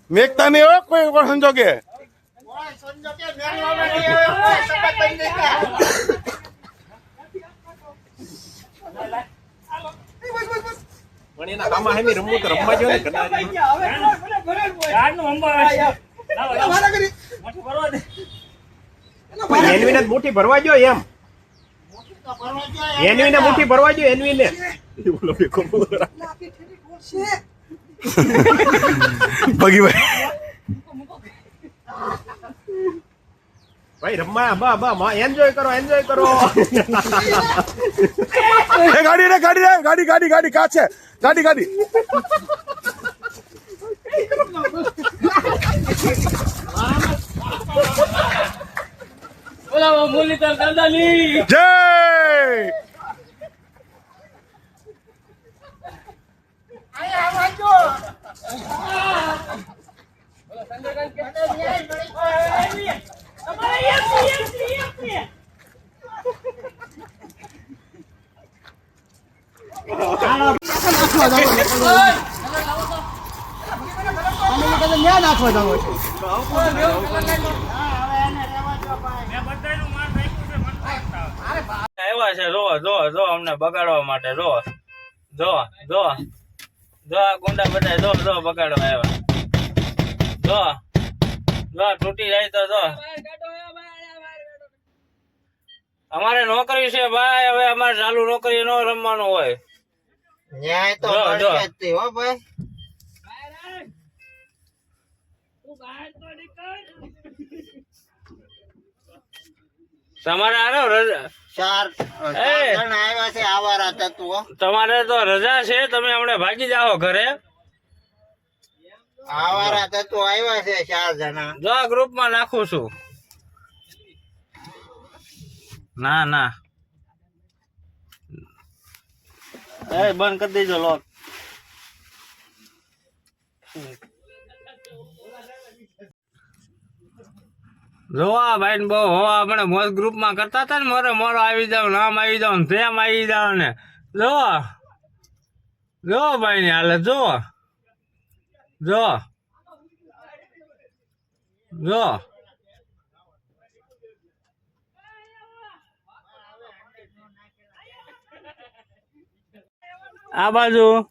મેઘતા નહીં હોય કોઈ પણ સંજોગે પણ એના કામ હે રમવું તો રમવા જો ને એનવીને મુઠ્ઠી ભરવા જો એમ એનવીને મુઠ્ઠી ભરવા જો એનવીને ભગીભાઈ ભાઈ રમવા બા એન્જોય કરો એ ગાડી રે ગાડી કા છે ગાડી બોલા મુરલીધર કાંદાની જય આવ્યા છે જો અમને બગાડવા માટે જો આ ગુંડા બધા જો બગાડવા આવ્યા જો તૂટી જાય તો જો અમારે નોકરી છે ભાઈ હવે અમારે ચાલુ નોકરી નો રમવાનું હોય ન્યાય તો મળશે જ હો ભાઈ તમારે આરો રજા ચાર જણ આવ્યા છે આવારા તત્વો તમારે તો રજા છે તમે હમણાં ભાગી જાઓ ઘરે આવારા તત્વો આવ્યા છે 4 જણા જો આ ગ્રુપ માં નાખું છું ના એ બંધ કરી દેજો લોક જોવા ભાઈ બહુ હોવા આપણે મોજ ગ્રુપ માં કરતા હતા ને મોરો આવી જાવ નામ આવી જાવ તેમ આવી જાવ ને જો ભાઈ ની હાલત જો આ બાજુ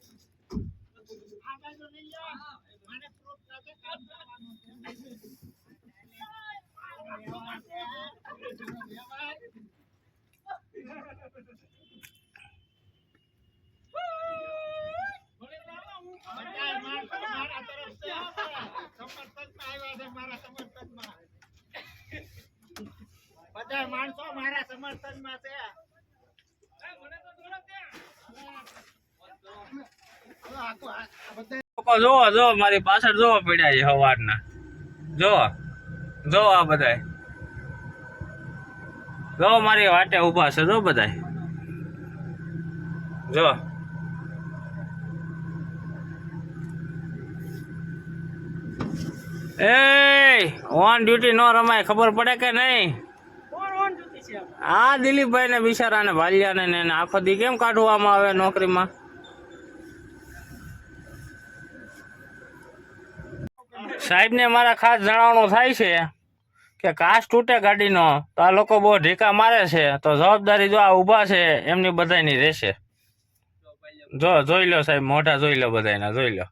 બધા માણસો મારા સમર્થનમાં છે જો મારી પાછળ જોવા પડ્યા છે સવારના જો આ બધા જો મારી વાટે ઉભા છે જો બધા જો એ ઓન ડ્યુટી નો રમાય ખબર પડે કે નહીં આ દિલીપભાઈ ને બિચારા ને ભાલિયા ને આખો દી કેમ કાઢવામાં આવે નોકરીમાં સાહેબ ને મારા ખાસ જણાવવાનું થાય છે કે કાચ તૂટે ગાડીનો તો આ લોકો બહુ ઢીકા મારે છે તો જવાબદારી જો આ ઊભા છે એમની બધાની રહેશે જોઈ લો સાહેબ મોઢા જોઈ લો બધાના જોઈ લો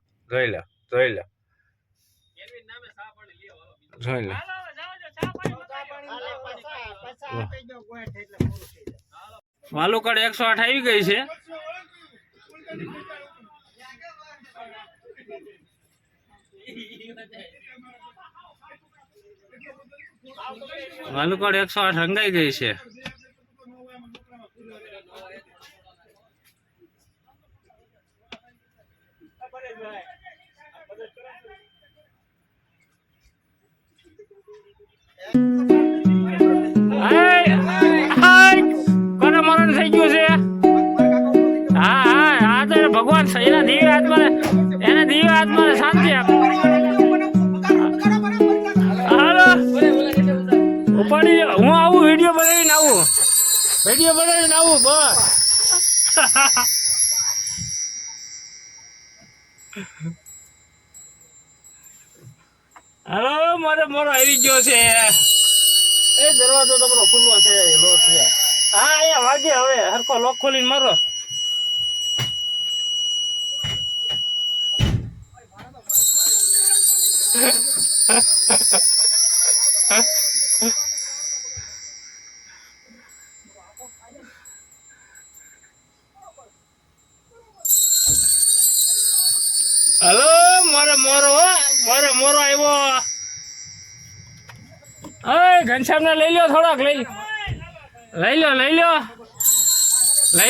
વાલુકડ 108 આવી ગઈ છે વાલુકડ 108 રંગાઈ ગઈ છે મરણ થઈ ગયું છે હા તો ભગવાન એના દિવ્ય આત્માને શાંતિ આપ હાલો ઉપાડી હું આવું વિડીયો બનાવીને આવું બસ હાલો મારે મોરો આવી ગયો છે એ દરવાજો તમારો ખુલ્લો છે લોક છે હા અહીંયા વાગે હવે હરખો લોક ખોલીને મારો હલો મારે મોરો આવ્યો અય ઘનશ્યામ ને લઈ લ્યો થોડોક લઈ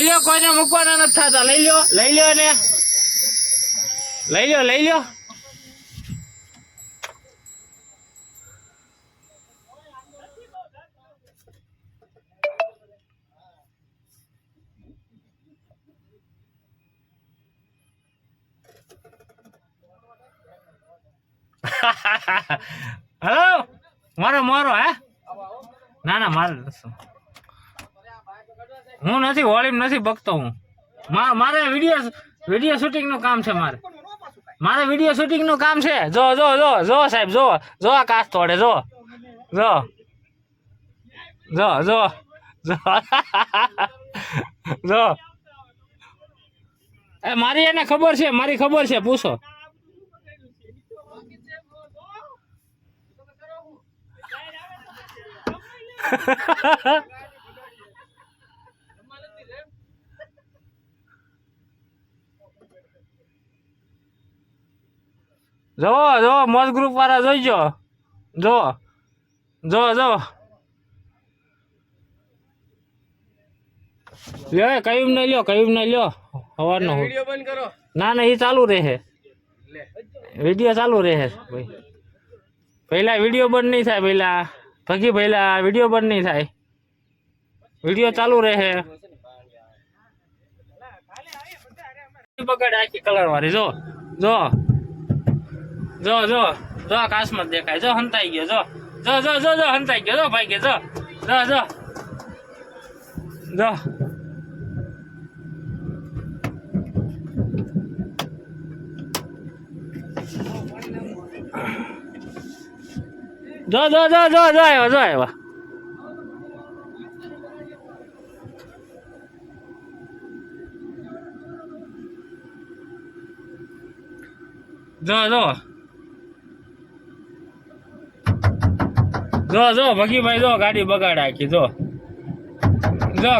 લ્યો કોઈને મૂકવાના નથી થતા લઈ લ્યો ને લઈ લ્યો હલો મારો હે ના મારે હું નથી હોળીમાં નથી બકતો હું મારે વિડીયો શૂટિંગ નું કામ છે મારે વિડીયો શૂટિંગ નું કામ છે જો સાહેબ જો આ કાચ તોડે જો એ મારી એને ખબર છે પૂછો જો મોજ ગ્રુપ વાળા જોઈજો જો કયું નહીં લ્યો સવારનો વિડિયો બંધ કરો ના એ ચાલુ રહે વિડિયો ચાલુ રહે ભાઈ પહેલા વિડિયો બંધ નહીં થાય પહેલા વિડિયો બંધ નહીં થાય વિડિયો ચાલુ રહે બગાડ આખી કલર વાળી જો આકાશમાં દેખાય જો હંતાઈ ગયો જો હંતાઈ ગયો જો ભાઈ ગયો જો આવ્યો જો ભગીભાઈ જો ગાડી બગાડ આખી જો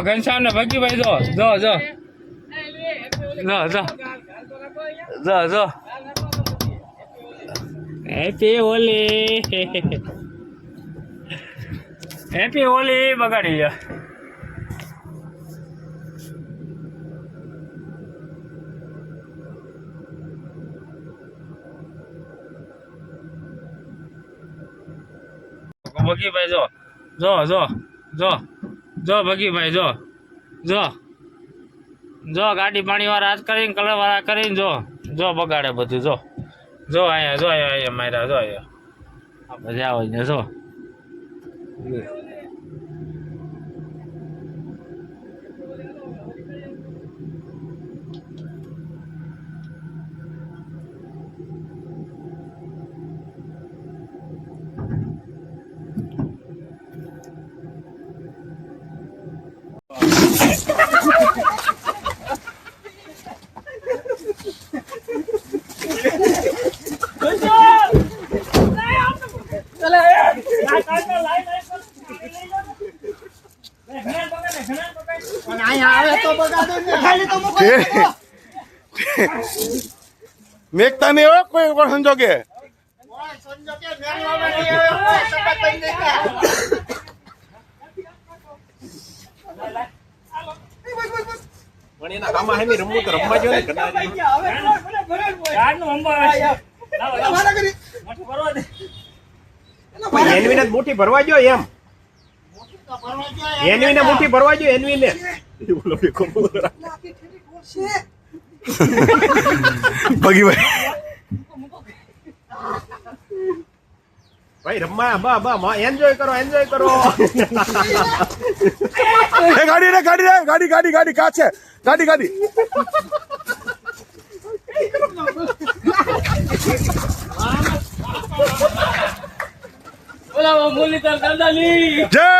ઘનશ્યામ ને ભગીભાઈ જો હેપી હોલી બગાડી લ્યો ભગીભાઈ જો ભગીભાઈ જો ગાડી પાણી વાળા હાથ કરીને કલર વાળા કરીને જો બગાડે બધું જો અહીંયા માર્યા જો અહીંયા આપણે જાવ ને જો મેઘતા નહીં હોય કોઈ પણ સંજોગે પણ એના કામમાં હેમી રમવું તો રમવા જો ને એનવીને મુઠ્ઠી ભરવા જો એમ એનવીને મુઠ્ઠી ભરવા જો એનવીને ભાઈ રમવા બા એન્જોય કરો ગાડી કાચે ગાડી ઓલા મુરલીધર દાદાની જય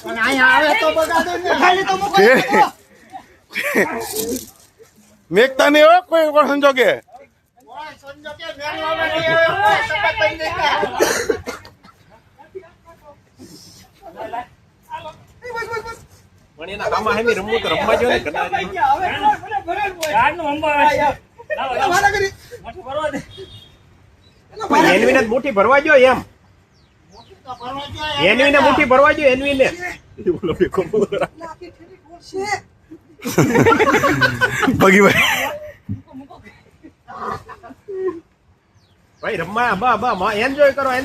પણ અહીંયા આવે તો બગાડો ને. ખાલી તો મૂકો. મેઘતા નહીં હોય કોઈ પણ સંજોગે. ઓય, સંજોગે મેળવામાં નહીં આવે. ઓય, સખત બની જાય. પણ એના કામમાં હેમી રમવું તો રમવા જો ને એનવીને જ મુઠ્ઠી ભરવા જો એમ એનવીને મુઠ્ઠી ભરવા જો એનવીને ભગીભાઈ ભાઈ રમવા બા એન્જોય કરો એ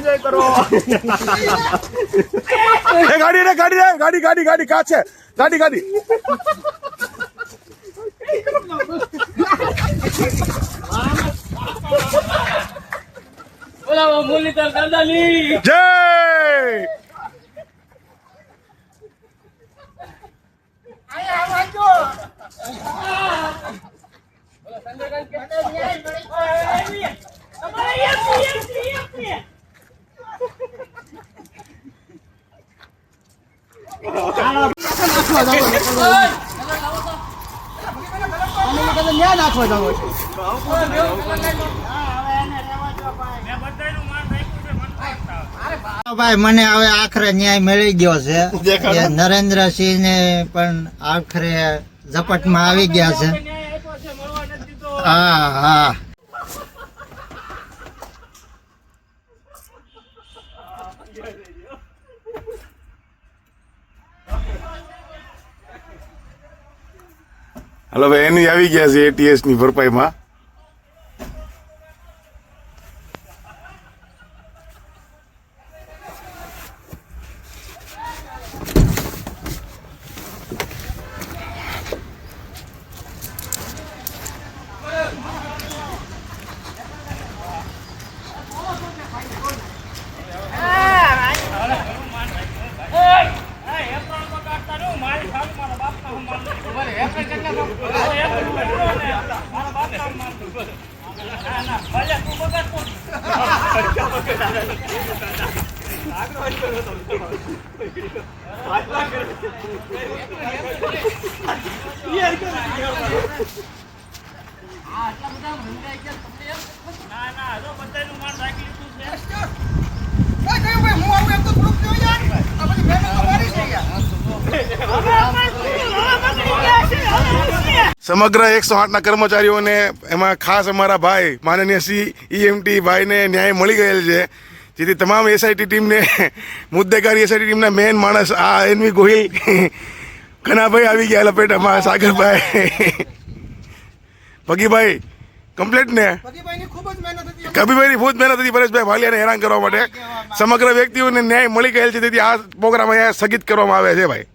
ગાડી રે ગાડી કાચે ગાડી ઓલા મુરલીધર દાદાની જય અહીંયા આવજો. ભાઈ મને હવે આખરે ન્યાય મળી ગયો છે એ નરેન્દ્રસિંહ ને પણ આખરે ઝપટમાં આવી ગયા છે. હા હલો ભાઈ એની આવી ગયા છે એટીએસ ની ભરપાઈમાં. સમગ્ર 108 ના કર્મચારીઓને એમાં ખાસ અમારા ભાઈ માનનીય સીઈએમટી ભાઈને ન્યાય મળી ગયેલ છે, જેથી તમામ એસઆઈટી ટીમને મુદ્દેકારી એસઆઈટી ટીમના મેન માણસ આ એનવી ગોહિલ કનાભાઈ આવી ગયા લપેટામાં, સાગરભાઈ, ભગીભાઈ કમ્પ્લીટ ને કબીભાઈની ખૂબ જ મહેનત હતી પરેશભાઈ વાલિયાને હેરાન કરવા માટે. સમગ્ર વ્યક્તિઓને ન્યાય મળી ગયેલ છે, તેથી આ પ્રોગ્રામ અહીંયા સ્થગિત કરવામાં આવે છે. ભાઈ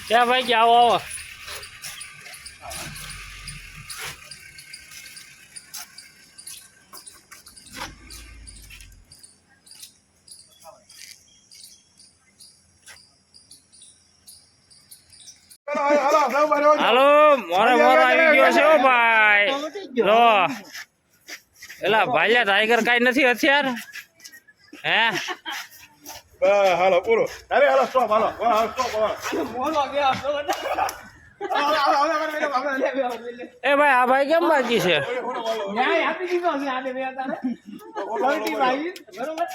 ક્યાં ભાઈ આવો આવો. હાલો મોરે મોરો આવી ગયો છે ઓ ભાઈ. લો એલા ભાઈલા ટાઈગર કાંઈ નથી હથિયાર હે હાલો પૂરો અરે હાલો સ્ટોપ હાલો સ્ટોપ એ ભાઈ આ ભાઈ કેમ બાકી છે ન્યાય આપી દીધો છે આને બે તારે ભાઈ બરોબર